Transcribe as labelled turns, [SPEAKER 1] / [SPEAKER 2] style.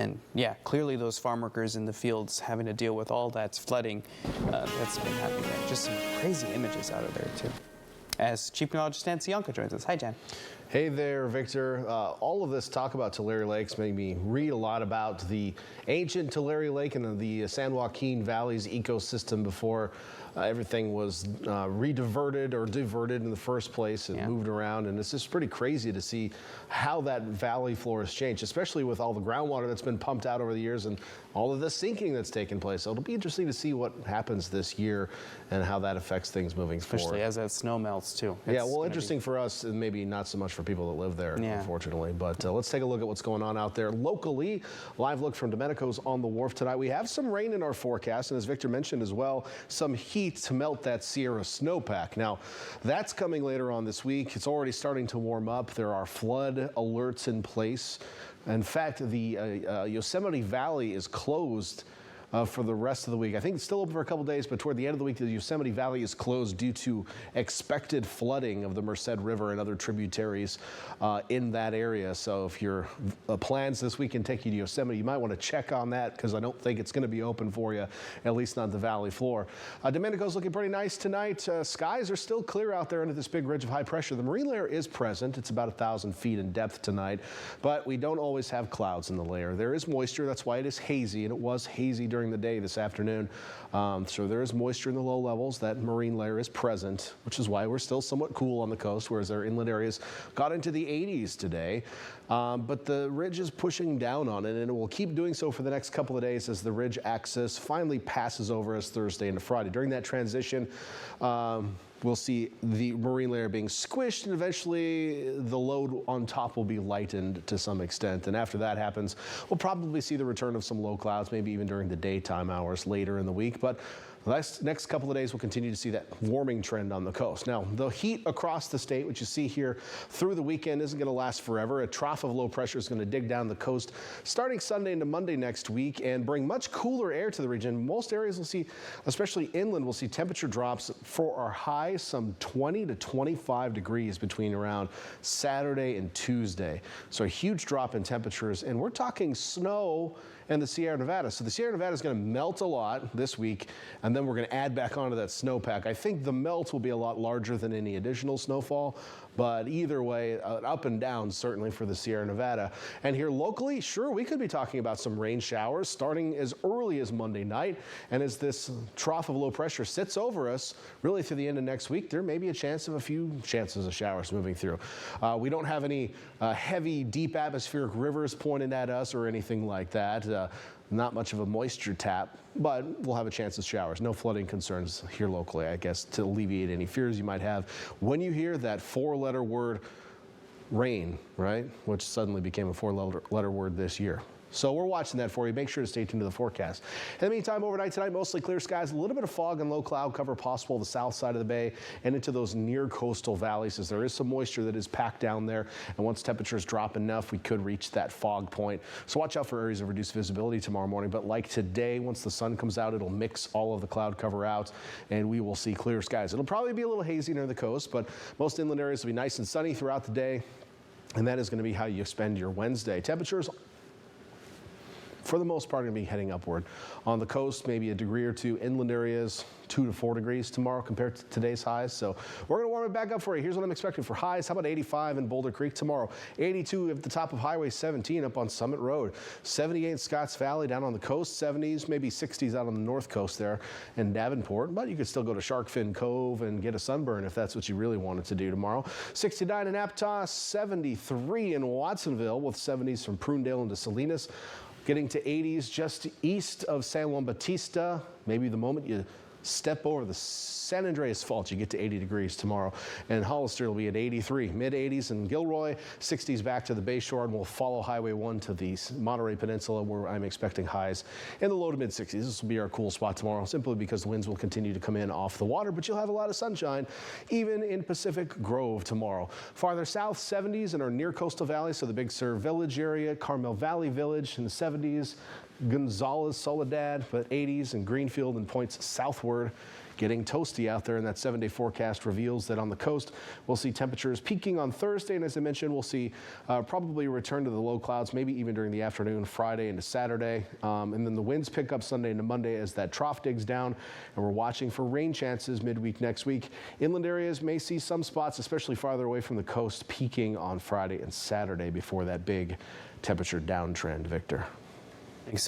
[SPEAKER 1] And yeah, clearly those farm workers in the fields having to deal with all that flooding that's been happening there. Just some crazy images out of there too. As Chief Meteorologist Dan Cianca joins us. Hi, Dan.
[SPEAKER 2] Hey there, Victor. All of this talk about Tulare Lakes made me read a lot about the ancient Tulare Lake and the San Joaquin Valley's ecosystem before everything was rediverted or diverted in the first place and moved around. And it's just pretty crazy to see how that valley floor has changed, especially with all the groundwater that's been pumped out over the years and all of the sinking that's taken place. So it'll be interesting to see what happens this year and how that affects things moving forward.
[SPEAKER 1] Especially as that snow melts too.
[SPEAKER 2] Yeah, well, interesting for us and maybe not so much for people that live there, unfortunately. But let's take a look at what's going on out there locally. Live look from Domenico's on the Wharf tonight. We have some rain in our forecast, and as Victor mentioned as well, some heat to melt that Sierra snowpack. Now, that's coming later on this week. It's already starting to warm up. There are flood alerts in place. In fact, the Yosemite Valley is closed for the rest of the week. I think it's still open for a couple days, but toward the end of the week, the Yosemite Valley is closed due to expected flooding of the Merced River and other tributaries in that area. So if your plans this weekend take you to Yosemite, you might want to check on that because I don't think it's going to be open for you, at least not the valley floor. Domenico's looking pretty nice tonight. Skies are still clear out there under this big ridge of high pressure. The marine layer is present. It's about 1,000 feet in depth tonight, but we don't always have clouds in the layer. There is moisture. That's why it is hazy, and it was hazy during the day this afternoon. So there is moisture in the low levels. That marine layer is present, which is why we're still somewhat cool on the coast, whereas our inland areas got into the 80s today. But the ridge is pushing down on it, and it will keep doing so for the next couple of days as the ridge axis finally passes over us Thursday into Friday. During that transition, we'll see the marine layer being squished, and eventually the load on top will be lightened to some extent. And after that happens, we'll probably see the return of some low clouds, maybe even during the daytime hours later in the week. But the next couple of days, we'll continue to see that warming trend on the coast. Now, the heat across the state, which you see here through the weekend, isn't going to last forever. A trough of low pressure is going to dig down the coast starting Sunday into Monday next week and bring much cooler air to the region. Most areas will see, especially inland, we'll see temperature drops for our highs, some 20 to 25 degrees between around Saturday and Tuesday. So a huge drop in temperatures, and we're talking snow and the Sierra Nevada. So the Sierra Nevada is going to melt a lot this week, and then we're going to add back onto that snowpack. I think the melt will be a lot larger than any additional snowfall, but either way, up and down certainly for the Sierra Nevada. And here locally, sure, we could be talking about some rain showers starting as early as Monday night. And as this trough of low pressure sits over us, really through the end of next week, there may be a chance of a few chances of showers moving through. We don't have any heavy, deep atmospheric rivers pointed at us or anything like that. Not much of a moisture tap, but we'll have a chance of showers. No flooding concerns here locally, I guess, to alleviate any fears you might have when you hear that four-letter word rain, right? Which suddenly became a four-letter word this year. So we're watching that for you. Make sure to stay tuned to the forecast. In the meantime, overnight tonight, mostly clear skies, a little bit of fog and low cloud cover possible the south side of the bay and into those near coastal valleys as there is some moisture that is packed down there. And once temperatures drop enough, we could reach that fog point. So watch out for areas of reduced visibility tomorrow morning. But like today, once the sun comes out, it'll mix all of the cloud cover out and we will see clear skies. It'll probably be a little hazy near the coast, but most inland areas will be nice and sunny throughout the day. And that is going to be how you spend your Wednesday. Temperatures, for the most part, going to be heading upward. On the coast, maybe a degree or two. Inland areas, 2 to 4 degrees tomorrow compared to today's highs. So we're going to warm it back up for you. Here's what I'm expecting for highs. How about 85 in Boulder Creek tomorrow? 82 at the top of Highway 17 up on Summit Road. 78 in Scotts Valley down on the coast. 70s, maybe 60s out on the north coast there in Davenport. But you could still go to Sharkfin Cove and get a sunburn if that's what you really wanted to do tomorrow. 69 in Aptos. 73 in Watsonville with 70s from Prunedale into Salinas. Getting to 80s just east of San Juan Bautista. Maybe the moment you step over the San Andreas Fault, you get to 80 degrees tomorrow. And Hollister will be at 83, mid-80s in Gilroy, 60s back to the Bayshore, and we'll follow Highway 1 to the Monterey Peninsula where I'm expecting highs in the low to mid-60s. This will be our cool spot tomorrow simply because the winds will continue to come in off the water, but you'll have a lot of sunshine even in Pacific Grove tomorrow. Farther south, 70s in our near coastal valley, so the Big Sur Village area, Carmel Valley Village in the 70s, Gonzales, Soledad, but 80s in Greenfield and points southward. Getting toasty out there, and that 7-day forecast reveals that on the coast we'll see temperatures peaking on Thursday, and as I mentioned, we'll see probably a return to the low clouds, maybe even during the afternoon, Friday into Saturday, and then the winds pick up Sunday into Monday as that trough digs down, and we're watching for rain chances midweek next week. Inland areas may see some spots, especially farther away from the coast, peaking on Friday and Saturday before that big temperature downtrend. Victor.